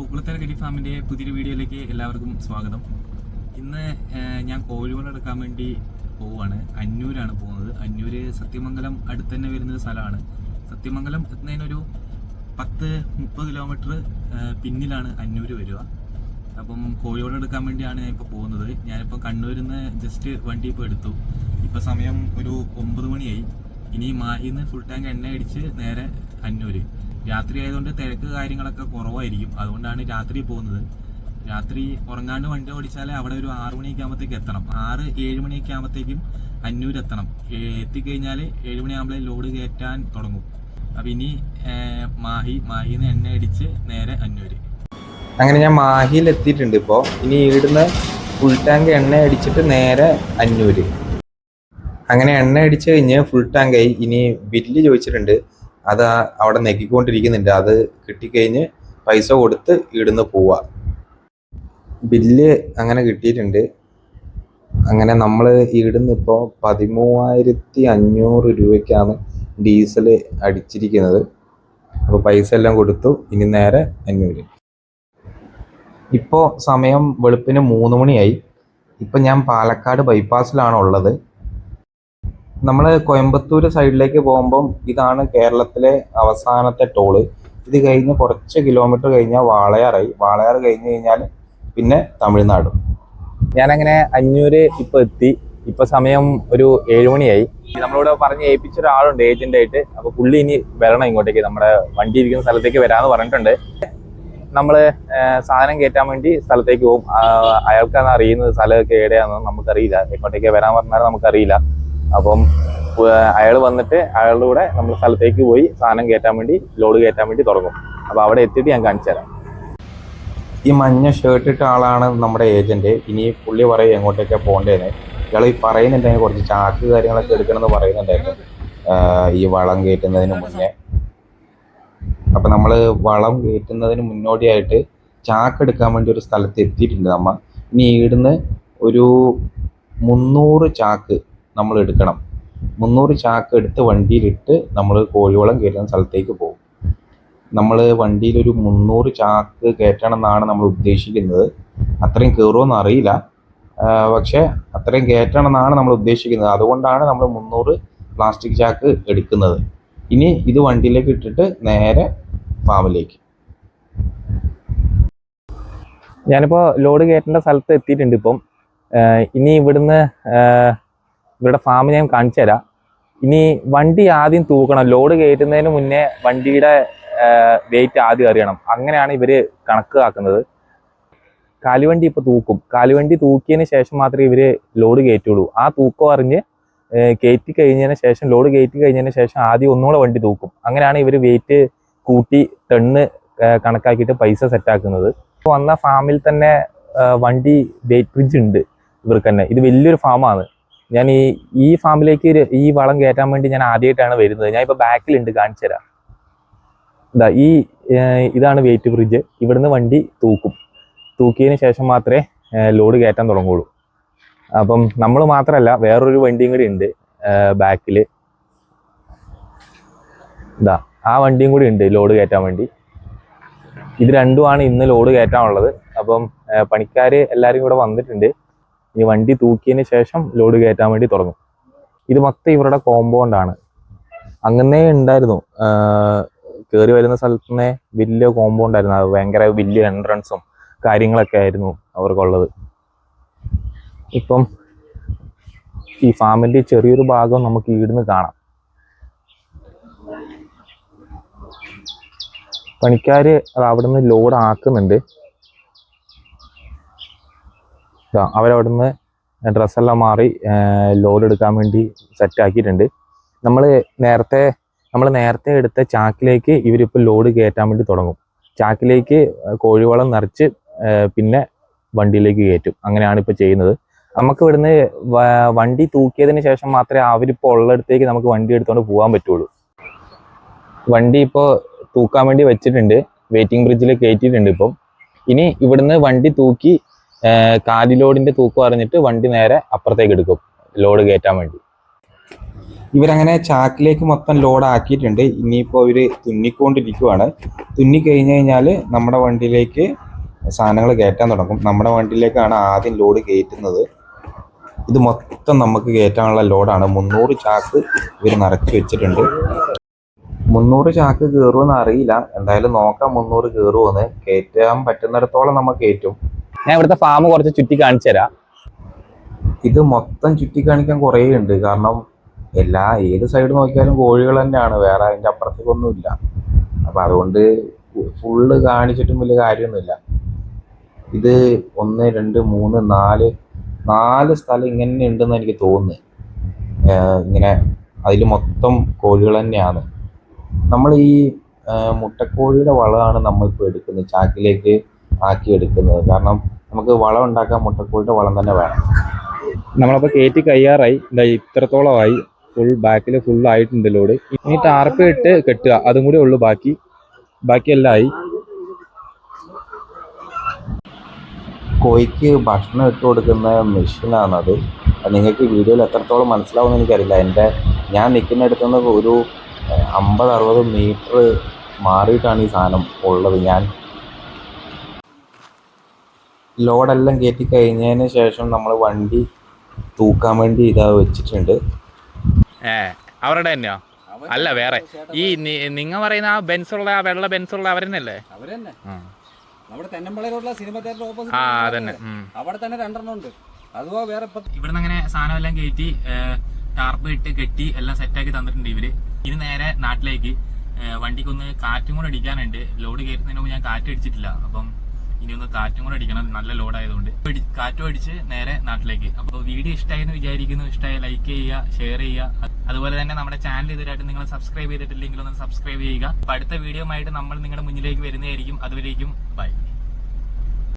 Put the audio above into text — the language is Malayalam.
പൂക്കുളത്തര ഗരി ഫാമിൻ്റെ പുതിയൊരു വീഡിയോയിലേക്ക് എല്ലാവർക്കും സ്വാഗതം. ഇന്ന് ഞാൻ കോഴികൾ എടുക്കാൻ വേണ്ടി പോവുകയാണ്. അന്നൂരാണ് പോകുന്നത്. അന്നൂര് സത്യമംഗലം അടുത്ത് തന്നെ വരുന്നൊരു സ്ഥലമാണ്. സത്യമംഗലം എത്തുന്നതിനൊരു 10-30 കിലോമീറ്റർ പിന്നിലാണ് അന്നൂര് വരിക. അപ്പം കോഴികൾ എടുക്കാൻ വേണ്ടിയാണ് ഞാൻ ഇപ്പോൾ പോകുന്നത്. ഞാനിപ്പോൾ കണ്ണൂരിൽ നിന്ന് ജസ്റ്റ് വണ്ടി ഇപ്പോൾ എടുത്തു. ഇപ്പോൾ സമയം ഒരു 9 മണിയായി. ഇനി മാഹിയിൽ നിന്ന് ഫുൾ ടാങ്ക് എണ്ണ അടിച്ച് നേരെ അന്നൂര്. രാത്രി ആയതുകൊണ്ട് തിരക്ക് കാര്യങ്ങളൊക്കെ കുറവായിരിക്കും. അതുകൊണ്ടാണ് രാത്രി പോകുന്നത്. രാത്രി ഉറങ്ങാണ്ട് വണ്ടി ഓടിച്ചാലേ അവിടെ ഒരു 6 മണിയൊക്കെ ആകുമ്പോഴത്തേക്ക് എത്തണം. 6-7 മണിയൊക്കെ ആകുമ്പോഴത്തേക്കും അന്നൂർ എത്തണം. എത്തിക്കഴിഞ്ഞാൽ 7 മണിയാകുമ്പോഴേ ലോഡ് കയറ്റാൻ തുടങ്ങും. അപ്പം ഇനി മാഹിയിൽ നിന്ന് എണ്ണ അടിച്ച് നേരെ അന്നൂര്. അങ്ങനെ ഞാൻ മാഹിയിൽ എത്തിയിട്ടുണ്ട്. ഇപ്പോൾ ഇനി ഇവിടുന്ന് ഫുൾ ടാങ്ക് എണ്ണ അടിച്ചിട്ട് നേരെ അന്നൂര്. അങ്ങനെ എണ്ണ അടിച്ച് കഴിഞ്ഞ് ഫുൾ ടാങ്കായി. ഇനി ബില്ല് ചോദിച്ചിട്ടുണ്ട്. അത് അവിടെ നെക്കിക്കൊണ്ടിരിക്കുന്നുണ്ട്. അത് കിട്ടിക്കഴിഞ്ഞ് പൈസ കൊടുത്ത് ഇവിടുന്ന് പോവാ. ബില്ല് അങ്ങനെ കിട്ടിയിട്ടുണ്ട്. അങ്ങനെ നമ്മൾ ഇവിടുന്ന് ഇപ്പോൾ 13,500 രൂപയ്ക്കാണ് ഡീസൽ അടിച്ചിരിക്കുന്നത്. അപ്പോൾ പൈസ എല്ലാം കൊടുത്തു. ഇനി നേരെ അന്നൂര്. ഇപ്പോൾ സമയം വെളുപ്പിന് 3 മണിയായി. ഇപ്പം ഞാൻ പാലക്കാട് ബൈപ്പാസിലാണ് ഉള്ളത്. നമ്മൾ കോയമ്പത്തൂർ സൈഡിലേക്ക് പോകുമ്പം ഇതാണ് കേരളത്തിലെ അവസാനത്തെ ടോള്. ഇത് കഴിഞ്ഞ് കുറച്ച് കിലോമീറ്റർ കഴിഞ്ഞാൽ വാളയാറായി. വാളയാർ കഴിഞ്ഞ് കഴിഞ്ഞാൽ പിന്നെ തമിഴ്നാടും. ഞാനങ്ങനെ അന്നൂര് ഇപ്പോൾ എത്തി. ഇപ്പോൾ സമയം ഒരു 7 മണിയായി. നമ്മളിവിടെ പറഞ്ഞ് ഏൽപ്പിച്ച ഒരാളുണ്ട് ഏജൻ്റായിട്ട്. അപ്പോൾ പുള്ളി ഇനി വരണം ഇങ്ങോട്ടേക്ക്, നമ്മുടെ വണ്ടി ഇരിക്കുന്ന സ്ഥലത്തേക്ക് വരാമെന്ന് പറഞ്ഞിട്ടുണ്ട്. നമ്മൾ സാധനം കയറ്റാൻ വേണ്ടി സ്ഥലത്തേക്ക് പോകും. അയാൾക്കാണ് അറിയുന്നത് സ്ഥലമൊക്കെ എവിടെയാണെന്ന് നമുക്കറിയില്ല. എങ്ങോട്ടേക്ക് വരാൻ പറഞ്ഞാൽ നമുക്കറിയില്ല. അപ്പം അയാൾ വന്നിട്ട് അയാളുടെ കൂടെ നമ്മൾ സ്ഥലത്തേക്ക് പോയി സാധനം കയറ്റാൻ വേണ്ടി, ലോഡ് കയറ്റാൻ വേണ്ടി തുടങ്ങും. അപ്പോൾ അവിടെ എത്തിയിട്ട് ഞാൻ കാണിച്ചു തരാം. ഈ മഞ്ഞ ഷർട്ട് ഇട്ട ആളാണ് നമ്മുടെ ഏജന്റ്. ഇനി പുള്ളി പറയും എങ്ങോട്ടേക്കാണ് പോകേണ്ടതെന്ന്. ഇയാൾ ഈ പറയുന്നുണ്ടെങ്കിൽ കുറച്ച് ചാക്ക് കാര്യങ്ങളൊക്കെ എടുക്കണമെന്ന് പറയുന്നുണ്ടായിരുന്നു ഈ വളം കയറ്റുന്നതിന് മുന്നേ. അപ്പം നമ്മൾ വളം കയറ്റുന്നതിന് മുന്നോടിയായിട്ട് ചാക്ക് എടുക്കാൻ വേണ്ടി ഒരു സ്ഥലത്ത് എത്തിയിട്ടുണ്ട് നമ്മൾ. ഇനി ഇവിടുന്ന് ഒരു 300 ചാക്ക് നമ്മൾ എടുക്കണം. 300 ചാക്ക് എടുത്ത് വണ്ടിയിലിട്ട് നമ്മൾ കോഴിവളം കയറ്റുന്ന സ്ഥലത്തേക്ക് പോകും. നമ്മൾ വണ്ടിയിൽ ഒരു 300 ചാക്ക് കയറ്റണം എന്നാണ് നമ്മൾ ഉദ്ദേശിക്കുന്നത്. അത്രയും കയറുമെന്ന് അറിയില്ല, പക്ഷേ അത്രയും കയറ്റണം എന്നാണ് നമ്മൾ ഉദ്ദേശിക്കുന്നത്. അതുകൊണ്ടാണ് നമ്മൾ 300 പ്ലാസ്റ്റിക് ചാക്ക് എടുക്കുന്നത്. ഇനി ഇത് വണ്ടിയിലേക്ക് ഇട്ടിട്ട് നേരെ ഫാമിലേക്ക്. ഞാനിപ്പോൾ ലോഡ് കയറ്റേണ്ട സ്ഥലത്ത് എത്തിയിട്ടുണ്ട്. ഇപ്പം ഇനി ഇവിടുന്ന് ഇവരുടെ ഫാം ഞാൻ കാണിച്ചു തരാം. ഇനി വണ്ടി ആദ്യം തൂക്കണം. ലോഡ് കയറ്റുന്നതിന് മുന്നേ വണ്ടിയുടെ വെയിറ്റ് ആദ്യം അറിയണം. അങ്ങനെയാണ് ഇവർ കണക്ക് ആക്കുന്നത്. കാലുവണ്ടി ഇപ്പോൾ തൂക്കും. കാലുവണ്ടി തൂക്കിയതിന് ശേഷം മാത്രമേ ഇവർ ലോഡ് കയറ്റുള്ളൂ. ആ തൂക്കം അറിഞ്ഞ് കയറ്റി കഴിഞ്ഞതിന് ശേഷം, ലോഡ് കയറ്റി കഴിഞ്ഞതിന് ശേഷം ആദ്യം ഒന്നുകൂടെ വണ്ടി തൂക്കും. അങ്ങനെയാണ് ഇവർ വെയിറ്റ് കൂട്ടി ടണ്ണ് കണക്കാക്കിയിട്ട് പൈസ സെറ്റാക്കുന്നത്. ഇപ്പോൾ വന്ന ഫാമിൽ തന്നെ വണ്ടി വെയിറ്റ് ബ്രിഡ്ജ് ഉണ്ട് ഇവർക്ക് തന്നെ. ഇത് വലിയൊരു ഫാമാണ്. ഞാൻ ഈ ഫാമിലേക്ക് ഈ വളം കയറ്റാൻ വേണ്ടി ഞാൻ ആദ്യമായിട്ടാണ് വരുന്നത്. ഞാൻ ഇപ്പോൾ ബാക്കിലുണ്ട്, കാണിച്ചു തരാം. ഇതാണ് വെയിറ്റ് ബ്രിഡ്ജ്. ഇവിടുന്ന് വണ്ടി തൂക്കും. തൂക്കിയതിന് ശേഷം മാത്രമേ ലോഡ് കയറ്റാൻ തുടങ്ങുള്ളൂ. അപ്പം നമ്മൾ മാത്രമല്ല, വേറൊരു വണ്ടിയും കൂടി ഉണ്ട് ബാക്കിൽ. ആ വണ്ടിയും കൂടി ഉണ്ട് ലോഡ് കയറ്റാൻ വേണ്ടി. ഇത് രണ്ടുമാണ് ഇന്ന് ലോഡ് കയറ്റാനുള്ളത്. അപ്പം പണിക്കാർ എല്ലാവരും കൂടെ വന്നിട്ടുണ്ട്. ഈ വണ്ടി തൂക്കിയതിന് ശേഷം ലോഡ് കയറ്റാൻ വേണ്ടി തുടങ്ങും. ഇത് മൊത്തം ഇവരുടെ കോമ്പൗണ്ടാണ്. അങ്ങനെ ഉണ്ടായിരുന്നു, കയറി വരുന്ന സ്ഥലത്ത് തന്നെ വലിയ കോമ്പൗണ്ടായിരുന്നു. അത് ഭയങ്കര വലിയ എൻട്രൻസും കാര്യങ്ങളൊക്കെ ആയിരുന്നു അവർക്കുള്ളത്. ഇപ്പം ഈ ഫാമിൻ്റെ ചെറിയൊരു ഭാഗം നമുക്ക് ഇവിടുന്ന് കാണാം. പണിക്കാർ അത് അവിടെ നിന്ന് ലോഡ് ആക്കുന്നുണ്ട്. അവരവിടുന്ന് ഡ്രസ്സെല്ലാം മാറി ലോഡ് എടുക്കാൻ വേണ്ടി സെറ്റാക്കിയിട്ടുണ്ട്. നമ്മൾ നേരത്തെ എടുത്ത ചാക്കിലേക്ക് ഇവരിപ്പോൾ ലോഡ് കയറ്റാൻ വേണ്ടി തുടങ്ങും. ചാക്കിലേക്ക് കോഴിവളം നിറച്ച് പിന്നെ വണ്ടിയിലേക്ക് കയറ്റും. അങ്ങനെയാണ് ഇപ്പോൾ ചെയ്യുന്നത്. നമുക്ക് ഇവിടുന്ന് വണ്ടി തൂക്കിയതിന് ശേഷം മാത്രമേ അവരിപ്പോൾ ഉള്ളിടത്തേക്ക് നമുക്ക് വണ്ടി എടുത്തുകൊണ്ട് പോകാൻ പറ്റുള്ളൂ. വണ്ടി ഇപ്പോൾ തൂക്കാൻ വേണ്ടി വെച്ചിട്ടുണ്ട്. വെയിറ്റിംഗ് ബ്രിഡ്ജിൽ കയറ്റിയിട്ടുണ്ട്. ഇപ്പം ഇനി ഇവിടുന്ന് വണ്ടി തൂക്കി കാലി ലോഡിൻ്റെ തൂക്കം അറിഞ്ഞിട്ട് വണ്ടി നേരെ അപ്പുറത്തേക്ക് എടുക്കും ലോഡ് കയറ്റാൻ വേണ്ടി. ഇവരങ്ങനെ ചാക്കിലേക്ക് മൊത്തം ലോഡ് ആക്കിയിട്ടുണ്ട്. ഇനിയിപ്പോൾ ഇവർ തുന്നിക്കൊണ്ടിരിക്കുവാണ്. തുന്നി കഴിഞ്ഞ് കഴിഞ്ഞാൽ നമ്മുടെ വണ്ടിയിലേക്ക് സാധനങ്ങൾ കയറ്റാൻ തുടങ്ങും. നമ്മുടെ വണ്ടിയിലേക്കാണ് ആദ്യം ലോഡ് കയറ്റുന്നത്. ഇത് മൊത്തം നമുക്ക് കയറ്റാനുള്ള ലോഡാണ്. 300 ചാക്ക് ഇവർ നിറച്ച് വെച്ചിട്ടുണ്ട്. 300 ചാക്ക് കയറുമെന്ന് അറിയില്ല, എന്തായാലും നോക്കാം 300 കയറുമെന്ന്. കയറ്റാൻ പറ്റുന്നിടത്തോളം നമുക്ക് കയറ്റും. ഞാൻ ഇവിടുത്തെ ഫാം കുറച്ച് ചുറ്റി കാണിച്ചു തരാം. ഇത് മൊത്തം ചുറ്റിക്കാണിക്കാൻ കുറേ ഉണ്ട്. കാരണം ഏത് സൈഡ് നോക്കിയാലും കോഴികൾ തന്നെയാണ്, വേറെ അതിൻ്റെ അപ്പുറത്തേക്കൊന്നുമില്ല. അപ്പം അതുകൊണ്ട് ഫുള്ള് കാണിച്ചിട്ടും വലിയ കാര്യമൊന്നുമില്ല. ഇത് 1 2 3 4 സ്ഥലം ഇങ്ങനെ ഉണ്ടെന്ന് എനിക്ക് തോന്നുന്നു. ഇങ്ങനെ അതിൽ മൊത്തം കോഴികൾ തന്നെയാണ്. നമ്മൾ ഈ മുട്ടക്കോഴിയുടെ വളമാണ് നമ്മളിപ്പോൾ എടുക്കുന്നത്, ചാക്കിലേക്ക് ആക്കി എടുക്കുന്നത്. കാരണം നമുക്ക് വളം ഉണ്ടാക്കാൻ മുട്ടക്കോഴിയുടെ വളം തന്നെ വേണം. നമ്മളപ്പോൾ കയറ്റി കയ്യാറായി, ഇത്രത്തോളമായി. ഫുൾ ബാക്കിൽ ഫുൾ ആയിട്ടുണ്ട് ലോഡ്. ഇനി ടാർപ്പ് ഇട്ട് കെട്ടുക, അതും കൂടി ഉള്ളു ബാക്കിയെല്ലാം ആയി. കോഴിക്ക് ഭക്ഷണം ഇട്ട് കൊടുക്കുന്ന മെഷീനാണത്. നിങ്ങൾക്ക് വീഡിയോയിൽ എത്രത്തോളം മനസ്സിലാവുമെന്ന് എനിക്കറിയില്ല. ഞാൻ നിൽക്കുന്നിടത്തു നിന്ന് ഒരു 50-60 മീറ്റർ മാറിയിട്ടാണ് ഈ സാധനം ഉള്ളത്. ഞാൻ ലോഡെല്ലാം കയറ്റി കഴിഞ്ഞതിന് ശേഷം നമ്മൾ വണ്ടി തൂക്കാൻ വേണ്ടി ഇതാ വെച്ചിട്ടുണ്ട്. അവരുടെ തന്നെയോ? അല്ല, വേറെ ഈ നിങ്ങൾ പറയുന്ന ആ ബെൻസുള്ള, ആ വെള്ള ബെൻസുള്ള അവരെന്നല്ലേ? അവരെന്നെ നമ്മുടെ തെന്നമ്പള റോഡിലെ സിനിമ തിയേറ്റർ ഓപ്പോസിറ്റ് അതന്നെ. അവിടെ തന്നെ 2 ഉണ്ട്. അതുപോ വേറെ ഇവിടുന്ന് അങ്ങനെ സാധനം എല്ലാം കയറ്റി ടാർപ്പ് ഇട്ട് കെട്ടി എല്ലാം സെറ്റാക്കി തന്നിട്ടുണ്ട് ഇവര്. ഇനി നേരെ നാട്ടിലേക്ക്. വണ്ടിക്കൊന്ന് കാറ്റും കൂടെ അടിക്കാനുണ്ട്. ലോഡ് കയറ്റുന്നതിന് മുമ്പ് ഞാൻ കാറ്റ് അടിച്ചിട്ടില്ല, അപ്പം ഇനി ഒന്ന് കാറ്റും കൂടെ അടിക്കണം. നല്ല ലോഡായതുകൊണ്ട് കാറ്റും അടിച്ച് നേരെ നാട്ടിലേക്ക്. അപ്പോൾ വീഡിയോ ഇഷ്ടമായെന്ന് വിചാരിക്കുന്നു. ഇഷ്ടമായ ലൈക്ക് ചെയ്യുക, ഷെയർ ചെയ്യുക. അതുപോലെ തന്നെ നമ്മുടെ ചാനൽ ഇതുവരെയായിട്ട് നിങ്ങൾ സബ്സ്ക്രൈബ് ചെയ്തിട്ടില്ലെങ്കിൽ ഒന്ന് സബ്സ്ക്രൈബ് ചെയ്യുക. അപ്പോൾ അടുത്ത വീഡിയോ ആയിട്ട് നമ്മൾ നിങ്ങളുടെ മുന്നിലേക്ക് വരുന്നതായിരിക്കും. അതുവരേക്കും ബൈ.